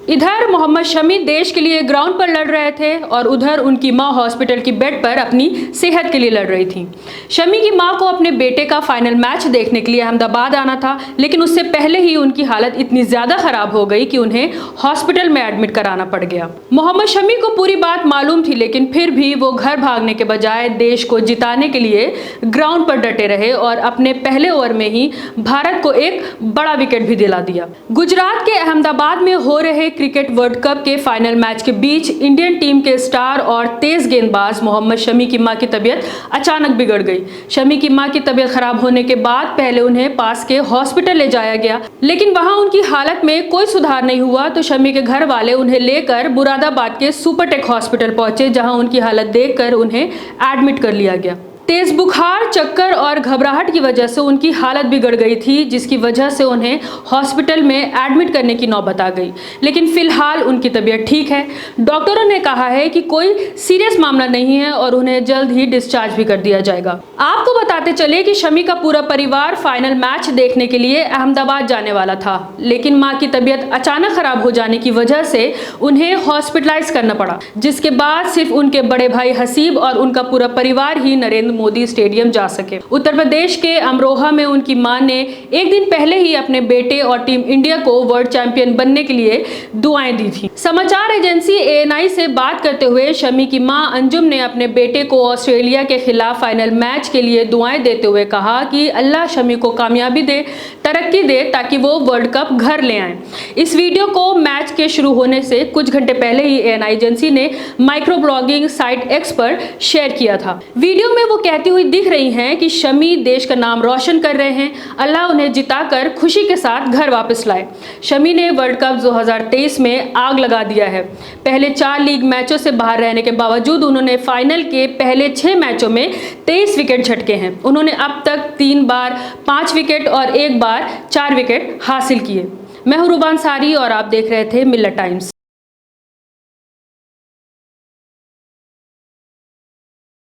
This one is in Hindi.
इधर मोहम्मद शमी देश के लिए ग्राउंड पर लड़ रहे थे और उधर उनकी मां हॉस्पिटल की बेड पर अपनी सेहत के लिए लड़ रही थी। शमी की मां को अपने बेटे का फाइनल मैच देखने के लिए अहमदाबाद आना था, लेकिन उससे पहले ही उनकी हालत इतनी ज्यादा खराब हो गई कि उन्हें हॉस्पिटल में एडमिट कराना पड़ गया। मोहम्मद शमी को पूरी बात मालूम थी, लेकिन फिर भी वो घर भागने के बजाय देश को जिताने के लिए ग्राउंड पर डटे रहे और अपने पहले ओवर में ही भारत को एक बड़ा विकेट भी दिला दिया। गुजरात के अहमदाबाद में हो रहे क्रिकेट वर्ल्ड कप के फाइनल मैच के बीच इंडियन टीम के स्टार और तेज गेंदबाज मोहम्मद शमी की मां की तबीयत अचानक बिगड़ गई। शमी की मां की तबीयत खराब होने के बाद पहले उन्हें पास के हॉस्पिटल ले जाया गया, लेकिन वहां उनकी हालत में कोई सुधार नहीं हुआ तो शमी के घर वाले उन्हें लेकर मुरादाबाद के सुपरटेक हॉस्पिटल पहुंचे, जहां उनकी हालत देखकर उन्हें एडमिट कर लिया गया। तेज बुखार, चक्कर और घबराहट की वजह से उनकी हालत बिगड़ गई थी, जिसकी वजह से उन्हें हॉस्पिटल में एडमिट करने की नौबत आ गई। लेकिन फिलहाल उनकी तबीयत ठीक है। डॉक्टरों ने कहा है कि कोई सीरियस मामला नहीं है और उन्हें जल्द ही डिस्चार्ज भी कर दिया जाएगा। आपको बताते चले कि शमी का पूरा परिवार फाइनल मैच देखने के लिए अहमदाबाद जाने वाला था, लेकिन मां की तबीयत अचानक खराब हो जाने की वजह से उन्हें हॉस्पिटलाइज करना पड़ा, जिसके बाद सिर्फ उनके बड़े भाई हसीब और उनका पूरा परिवार ही नरेंद्र मोदी स्टेडियम जा सके। उत्तर प्रदेश के अमरोहा में उनकी मां ने एक दिन पहले ही अपने बेटे और टीम इंडिया को वर्ल्ड चैंपियन बनने के लिए दुआएं दी थी। समाचार एजेंसी ANI से बात करते हुए शमी की मां अंजुम ने अपने बेटे को ऑस्ट्रेलिया के खिलाफ फाइनल मैच के लिए दुआएं देते हुए कहा कि अल्लाह शमी को कामयाबी दे, तरक्की दे, ताकि वो वर्ल्ड कप घर ले आए। इस वीडियो को मैच के शुरू होने से कुछ घंटे पहले ही ANI एजेंसी ने माइक्रो ब्लॉगिंग साइट X पर शेयर किया था। वीडियो में वो कहती हुई दिख रही हैं कि शमी देश का नाम रोशन कर रहे हैं, अल्लाह उन्हें जिताकर खुशी के साथ घर वापस लाए। शमी ने वर्ल्ड कप 2023 में आग लगा दिया है। पहले 4 लीग मैचों से बाहर रहने के बावजूद उन्होंने फाइनल के पहले 6 मैचों में 23 विकेट झटके हैं। उन्होंने अब तक 3 बार 5 विकेट और 1 बार 4 विकेट हासिल किए। मैं हूं रुबान सारी और आप देख रहे थे मिल्लत टाइम्स।